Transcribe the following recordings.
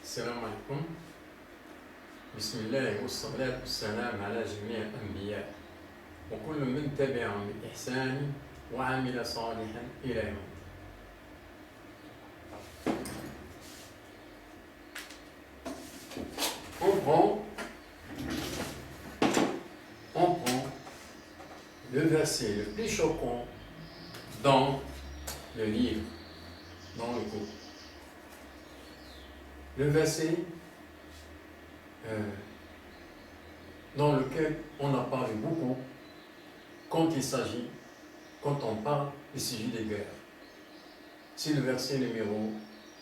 السلام عليكم. بسم الله والصلاة والسلام على جميع الأنبياء وكل من تبعهم بإحسان وعمل صالحا إلى يوم. On prend le verset le plus choquant dans le livre, dans le cours. Le verset dans lequel on a parlé beaucoup quand on parle du sujet des guerres. C'est le verset numéro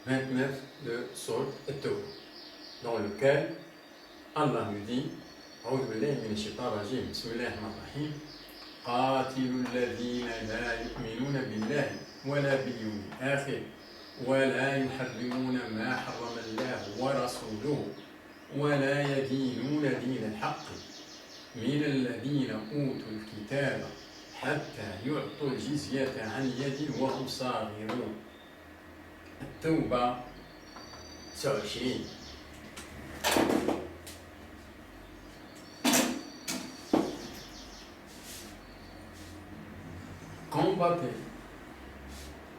29 de Sourate At-Tawbah, dans lequel Allah nous dit أعوذ بالله من الشيطان الرجيم بسم الله الرحمن الرحيم قاتلوا الذين لا يؤمنون بالله ولا باليوم الآخر ولا يحرمون ما حرم الله ورسوله ولا يدينون دين الحق من الذين أوتوا الكتاب حتى يعطوا الجزية عن يد وهم صاغرون. التوبة 29. Combattez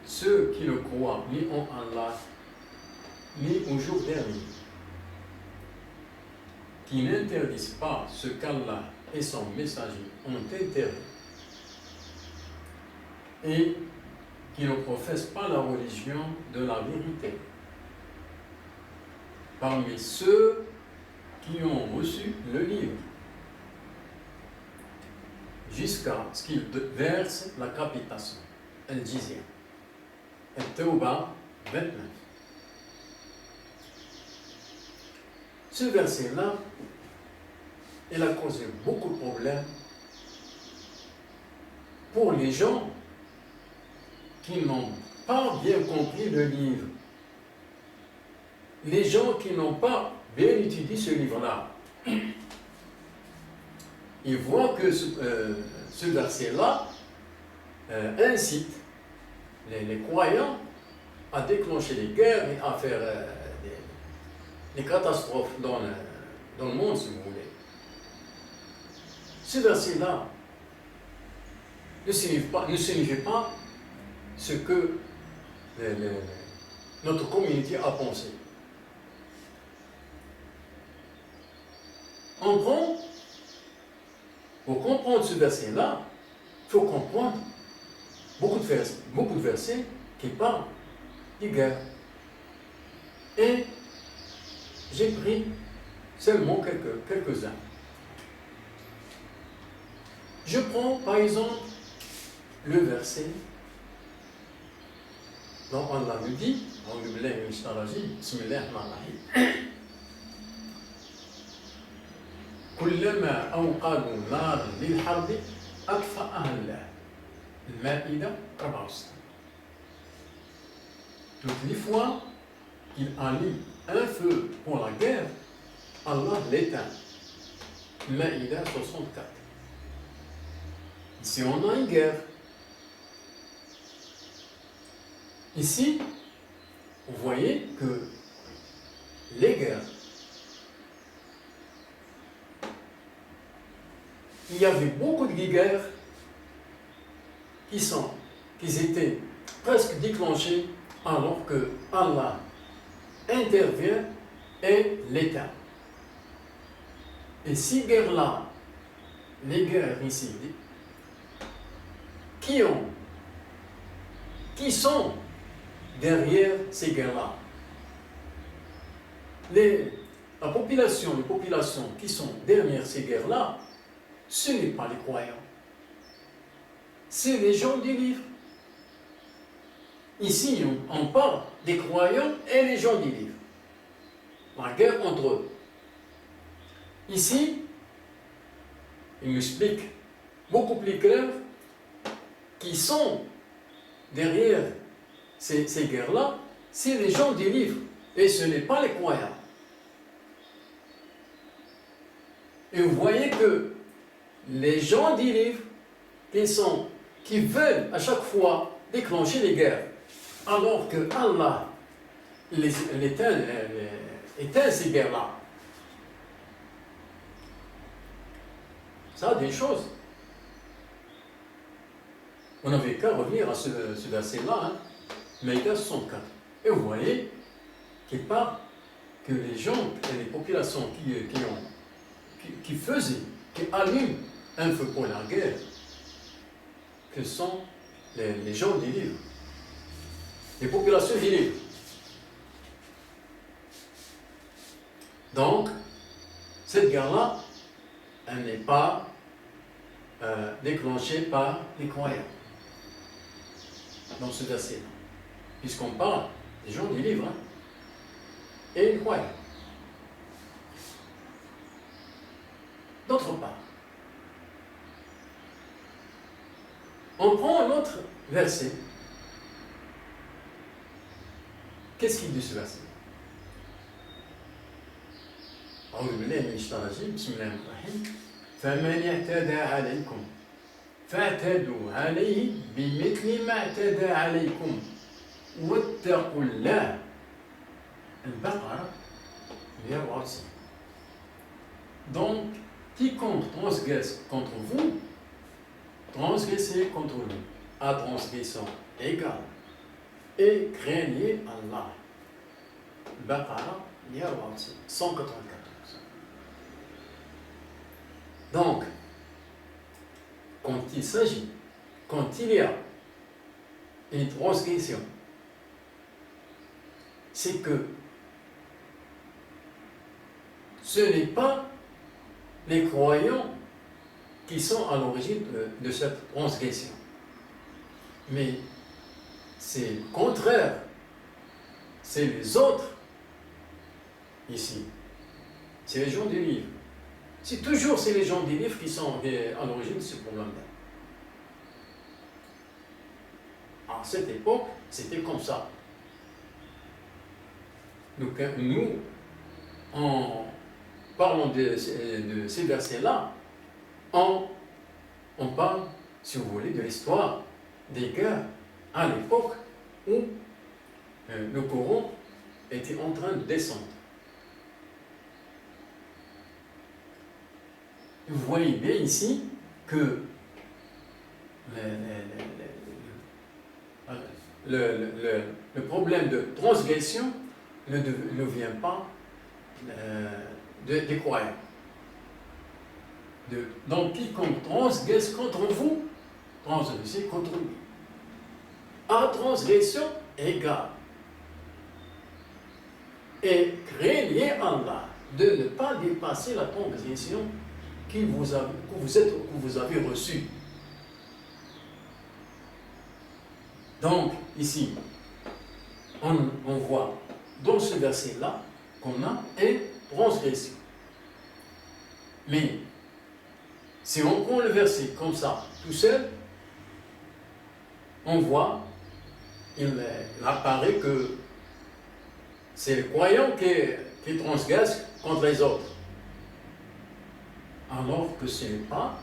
ceux qui ne croient ni en Allah, ni au jour dernier, qui n'interdisent pas ce qu'Allah et son messager ont interdit, et qui ne professent pas la religion de la vérité. Parmi ceux qui ont reçu le livre, jusqu'à ce qu'ils versent la capitation, al-jizya. At-Tawbah 29. Ce verset-là, il a causé beaucoup de problèmes pour les gens qui n'ont pas bien compris le livre. Les gens qui n'ont pas bien étudié ce livre-là. Ils voient que ce verset-là incite les croyants à déclencher des guerres et à faire des catastrophes dans le monde, si vous voulez. Ce verset-là ne signifie pas ce que notre communauté a pensé. Pour comprendre ce verset-là, il faut comprendre beaucoup de versets qui parlent des guerres. Et j'ai pris seulement quelques-uns. Je prends par exemple le verset dont Allah nous dit, كلما أوقدوا نارا للحرب أطفأها الله. Al-Ma'ida 64. Toutes les fois qu'il allume un feu pour la guerre, Allah l'éteint. Al-Ma'ida 64. Ici on a une guerre. Ici, vous voyez que les guerres, il y avait beaucoup de guerres qui étaient presque déclenchées alors que Allah intervient et l'éteint. Et ces guerres-là, les guerres ici, qui sont derrière ces guerres-là? Les populations qui sont derrière ces guerres-là, ce n'est pas les croyants. C'est les gens du livre. Ici, on parle des croyants et les gens du livre. La guerre entre eux. Ici, il m'explique beaucoup plus clair qui sont derrière ces guerres-là, c'est les gens du livre. Et ce n'est pas les croyants. Et vous voyez que les gens du livre qui veulent à chaque fois déclencher les guerres, alors que Allah éteint ces guerres-là. Ça a des choses. On n'avait qu'à revenir à ce verset-là, hein, Maïda 64. Et vous voyez qu'il parle que les gens, les populations qui faisaient, qui allument un feu pour la guerre, que sont les gens des livres, les populations des livres. Donc, cette guerre-là, elle n'est pas déclenchée par les croyants dans ce verset-là, puisqu'on parle des gens des livres, hein, et les croyants. D'autre part, on prend un autre verset. Qu'est-ce qu'il dit ce verset? أعوذ بالله من الشيطان الرجيم بسم الله الرحمن الرحيم فمن اعتدى عليكم فاعتدوا عليه بمثل ما اعتدى عليكم واتقوا الله. البقرة 164. Donc, quiconque transgresse contre vous, transgressez contre lui, à transgression égale, et craignez Allah. Baqara 194. Donc, quand il s'agit, quand il y a une transgression, c'est que ce n'est pas les croyants qui sont à l'origine de cette transgression, mais c'est le contraire, c'est les autres ici, c'est les gens du livre. C'est toujours les gens des livres qui sont à l'origine de ce problème-là. À cette époque, c'était comme ça. Donc, nous, en parlant de ces versets-là, on parle, si vous voulez, de l'histoire des guerres à l'époque où le Coran était en train de descendre. Vous voyez bien ici que le problème de transgression ne vient pas des croyants. Donc, quiconque transgresse contre vous, transgressez contre lui. À transgression égale. Et craignez Allah de ne pas dépasser la transgression que vous avez reçue. Donc, ici, on voit dans ce verset-là qu'on a une transgression. Mais, si on prend le verset comme ça, tout seul, on voit, il apparaît que c'est le croyant qui transgresse contre les autres. Alors que ce n'est pas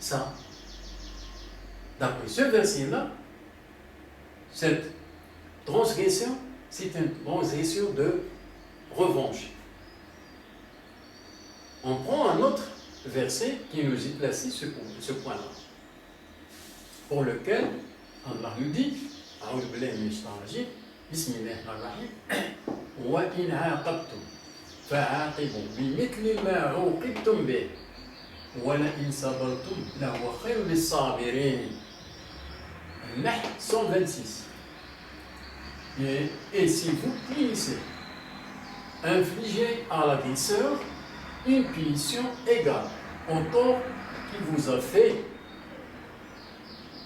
ça. D'après ce verset-là, cette transgression, c'est une transgression de revanche. On prend un autre verset qui nous éclaircit ce point-là, pour lequel Allah nous dit, أعوذ بالله من الشيطان الرجيم بسم الله الرحمن الرحيم وإن عاقبتم فعاقبوا بمثل ما عوقبتم به وَلَئِنْ صَبَرْتُمْ لَهُوَ خَيْرٌ لِلصَّابِرِينَ. Nahl 126. Et si vous punissez, infligez à l'agresseur une punition égale au tort qu'il vous a fait.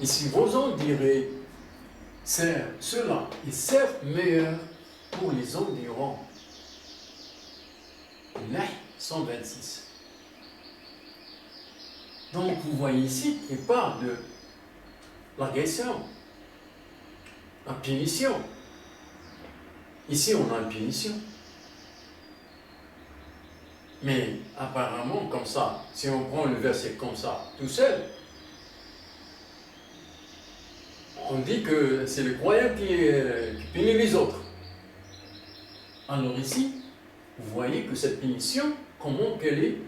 Et si vous en direz, cela est certes meilleur pour les endurants. Nahl 126. Donc, vous voyez ici qu'il parle de l'agression, la punition. Ici, on a une punition. Mais apparemment, comme ça, si on prend le verset comme ça, tout seul, on dit que c'est le croyant qui punit les autres. Alors ici, vous voyez que cette punition, comment qu'elle est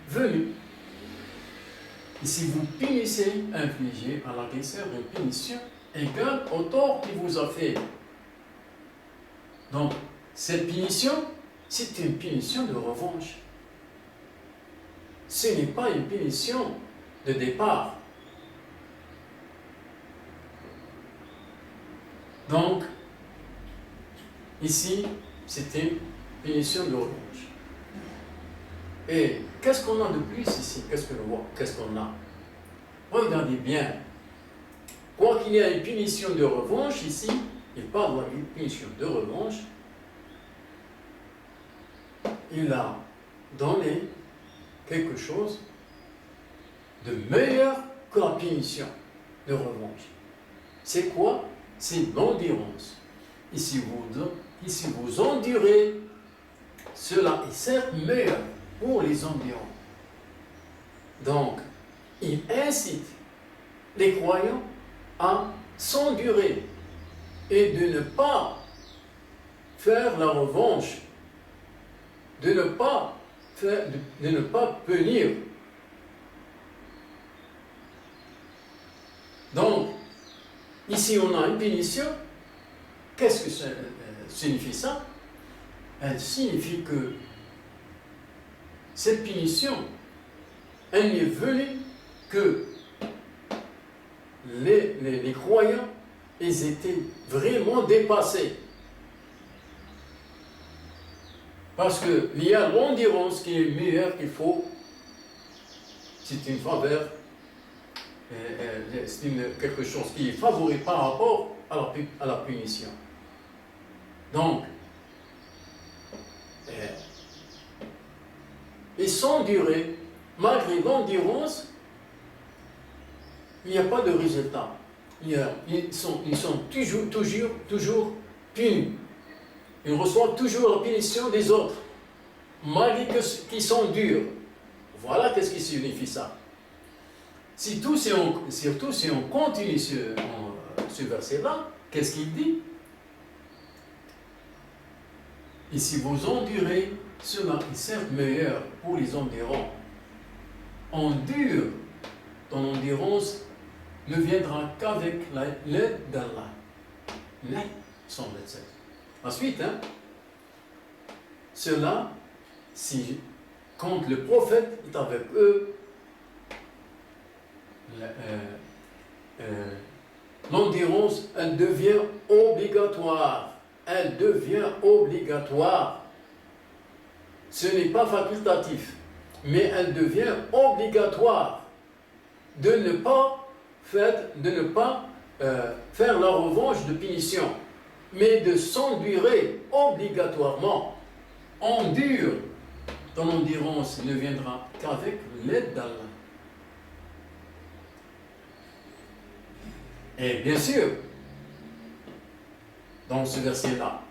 venue. Et si vous punissez, infligez à l'agresseur une punition égale au tort qu'il vous a fait. Donc, cette punition, c'est une punition de revanche. Ce n'est pas une punition de départ. Donc, ici, c'est une punition de revanche. Et qu'est-ce qu'on a de plus ici? Qu'est-ce qu'on a? Regardez bien. Quoi qu'il y ait une punition de revanche ici, il parle d'une punition de revanche. Il a donné quelque chose de meilleur que la punition de revanche. C'est quoi? C'est l'endurance. Ici vous endurez, cela est certes meilleur pour les endurants. Donc, il incite les croyants à s'endurer et de ne pas faire la revanche, de ne pas punir. Donc, ici on a une punition. Qu'est-ce que ça signifie ça? Elle signifie que cette punition, elle n'est venue que les croyants, ils étaient vraiment dépassés. Parce qu'il y a l'endurance qui est meilleure qu'il faut. C'est une faveur, c'est quelque chose qui est favori par rapport à la punition. Donc, et sans durée, malgré l'endurance, il n'y a pas de résultat. Ils sont toujours punis. Ils reçoivent toujours la punition des autres, malgré qu'ils sont durs. Voilà qu'est-ce qui signifie ça. Surtout si on continue ce verset-là, qu'est-ce qu'il dit? Et si vous endurez, cela est certes meilleur pour les endurants. Endure, ton endurance ne viendra qu'avec l'aide d'Allah. Mais, semble-t-il. Ensuite, cela, quand le prophète est avec eux, l'endurance, elle devient obligatoire. Elle devient obligatoire. Ce n'est pas facultatif, mais elle devient obligatoire de ne pas faire la revanche de punition, mais de s'endurer obligatoirement. Endure, ton endurance ne viendra qu'avec l'aide d'Allah. Et bien sûr, dans ce verset-là,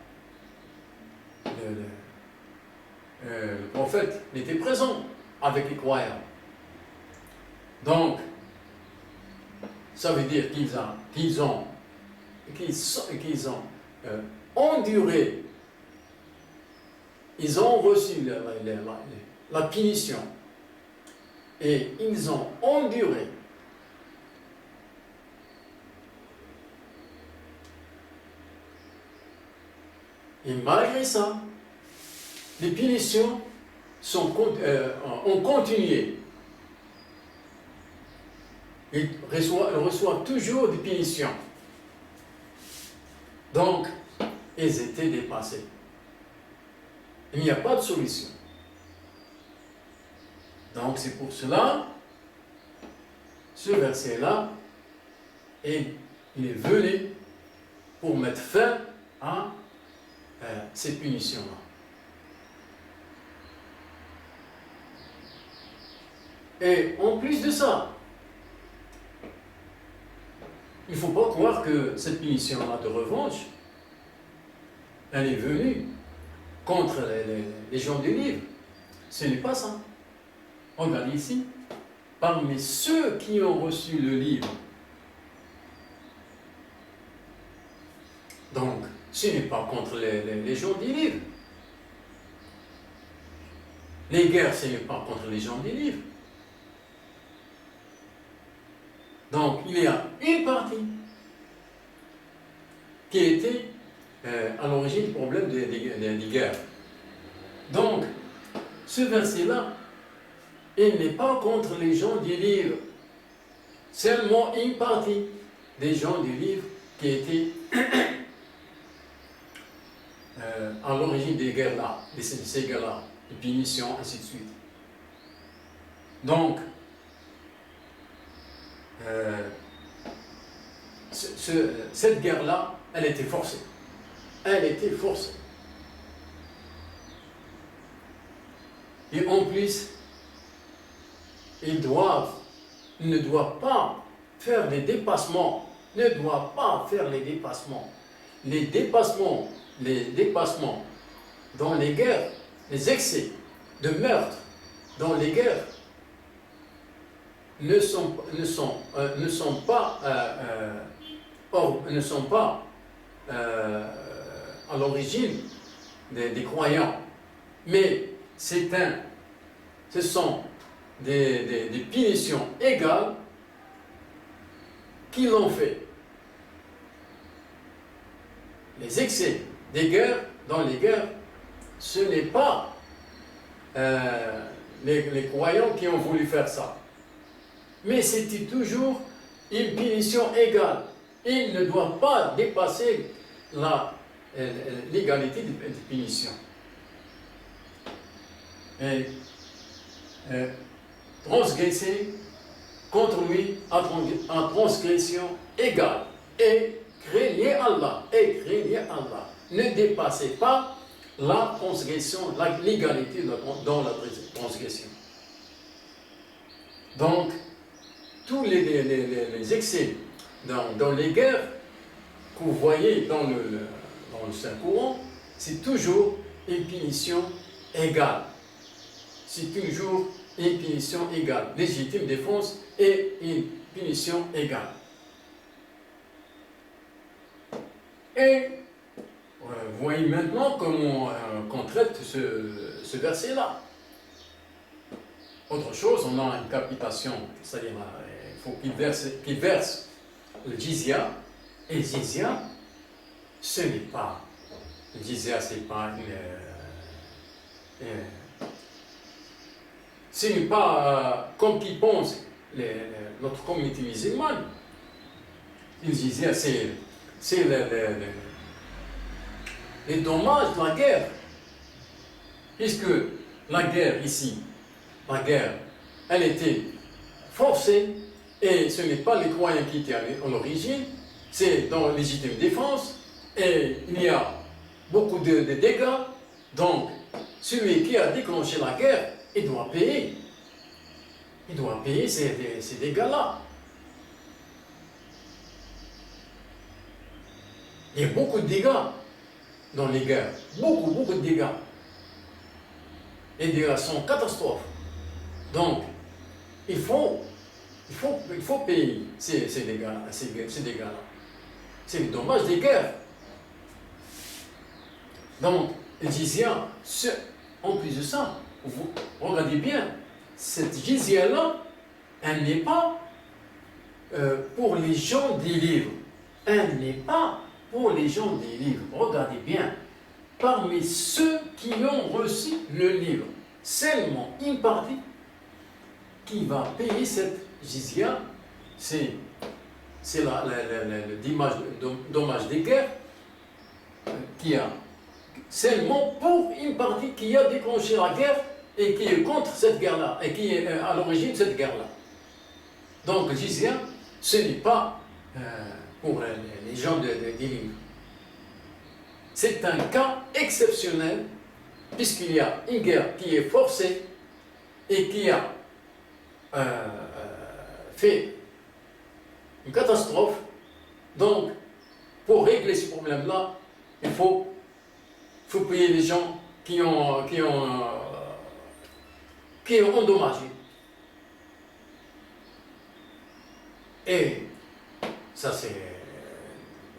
le prophète était présent avec les croyants. Donc, ça veut dire qu'ils ont enduré, ils ont reçu la punition et ils ont enduré. Et malgré ça, les punitions ont continué. Ils reçoivent toujours des punitions. Donc, ils étaient dépassés. Il n'y a pas de solution. Donc, c'est pour cela, ce verset-là, il est venu pour mettre fin à ces punitions-là. Et en plus de ça, il ne faut pas croire que cette punition-là de revanche, elle est venue contre les gens du livre. Ce n'est pas ça. Regardez ici. Parmi ceux qui ont reçu le livre, donc, ce n'est pas contre les gens du livre. Les guerres, ce n'est pas contre les gens des livres. Donc, il y a une partie qui était à l'origine du problème des guerres. Donc, ce verset-là, il n'est pas contre les gens des livres. Seulement une partie des gens des livres qui étaient à l'origine des guerres-là, de ces guerres-là, de punitions, ainsi de suite. Donc, cette guerre-là, elle était forcée. Elle était forcée. Et en plus, ils ne doivent pas faire les dépassements. Ne doivent pas faire les dépassements. Les dépassements dans les guerres, les excès de meurtre dans les guerres ne sont pas à l'origine des croyants, mais ce sont des punitions égales qui l'ont fait. Les excès des guerres, dans les guerres, ce n'est pas les croyants qui ont voulu faire ça. Mais c'était toujours une punition égale. Ils ne doivent pas dépasser l'égalité de punition. Et transgresser contre lui en transgression égale. Et craignez Allah. Ne dépassez pas la transgression, l'égalité dans la transgression. Donc, tous les excès dans les guerres que vous voyez dans le Saint-Coran, c'est toujours une punition égale. C'est toujours une punition égale. Légitime défense et une punition égale. Et vous voyez maintenant comment qu'on traite ce verset-là. Autre chose, on a une capitation, c'est-à-dire il faut qu'il verse le jizya. Et le jizya, ce n'est pas. Le jizya, ce n'est pas comme qu'ils pensent notre communauté musulmane. Le jizya, c'est les dommages de la guerre. Puisque la guerre ici, elle était forcée, et ce n'est pas les croyants qui étaient à l'origine, c'est dans la légitime défense, et il y a beaucoup de dégâts. Donc, celui qui a déclenché la guerre, il doit payer. Il doit payer ces dégâts-là. Il y a beaucoup de dégâts dans les guerres. Beaucoup de dégâts. Et des dégâts sont catastrophes. Donc, il faut payer ces dégâts-là. C'est le dommage des guerres. Donc, le jizya, en plus de ça, vous regardez bien, cette jizya-là, elle n'est pas pour les gens des livres. Elle n'est pas pour les gens des livres. Regardez bien, parmi ceux qui ont reçu le livre, seulement une partie qui va payer cette jizya, c'est le dommage des guerres qui a seulement pour une partie qui a déclenché la guerre et qui est contre cette guerre-là, et qui est à l'origine de cette guerre-là. Donc, le jizya, ce n'est pas pour les gens des livres. C'est un cas exceptionnel, puisqu'il y a une guerre qui est forcée et qui a fait une catastrophe. Donc, pour régler ce problème-là, il faut payer les gens qui ont endommagé. Et ça, c'est...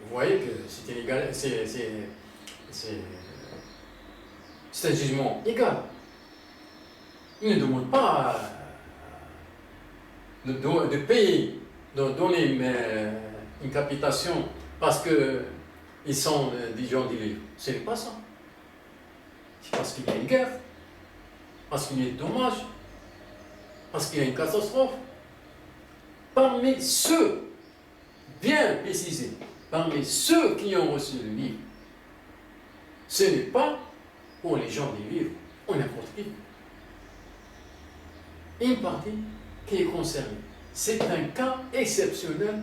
Vous voyez que c'est illégal, c'est un jugement égal. Il ne demande pas de payer, de donner une capitation parce qu'ils sont des gens du livre. Ce n'est pas ça. C'est parce qu'il y a une guerre, parce qu'il y a des dommages, parce qu'il y a une catastrophe. Parmi ceux, bien précisé, parmi ceux qui ont reçu le livre, ce n'est pas pour les gens du livre, ou n'importe qui. Une partie qui est concernée. C'est un cas exceptionnel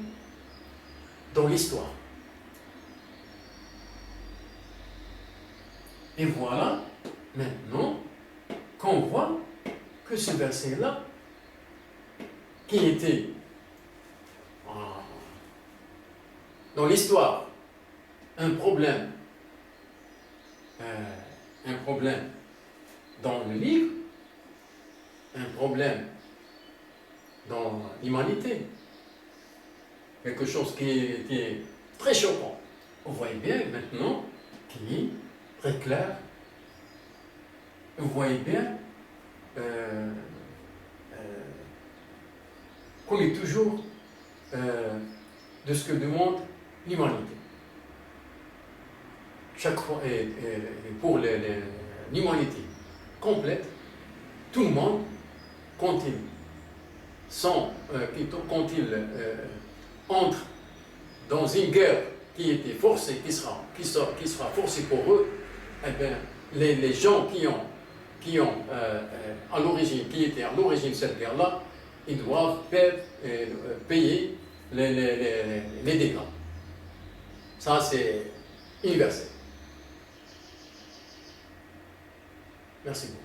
dans l'histoire. Et voilà, maintenant, qu'on voit que ce verset-là, qui était dans l'histoire un problème dans le livre, un problème dans l'humanité, quelque chose qui est très choquant. Vous voyez bien maintenant qui est très clair. Vous voyez bien qu'on est toujours de ce que demande l'humanité. Chaque fois, et pour l'humanité complète, tout le monde, quand il entre dans une guerre qui était forcée, qui sera forcée pour eux, eh bien, les gens qui étaient à l'origine de cette guerre-là, ils doivent payer les dégâts. Ça, c'est universel. Merci beaucoup.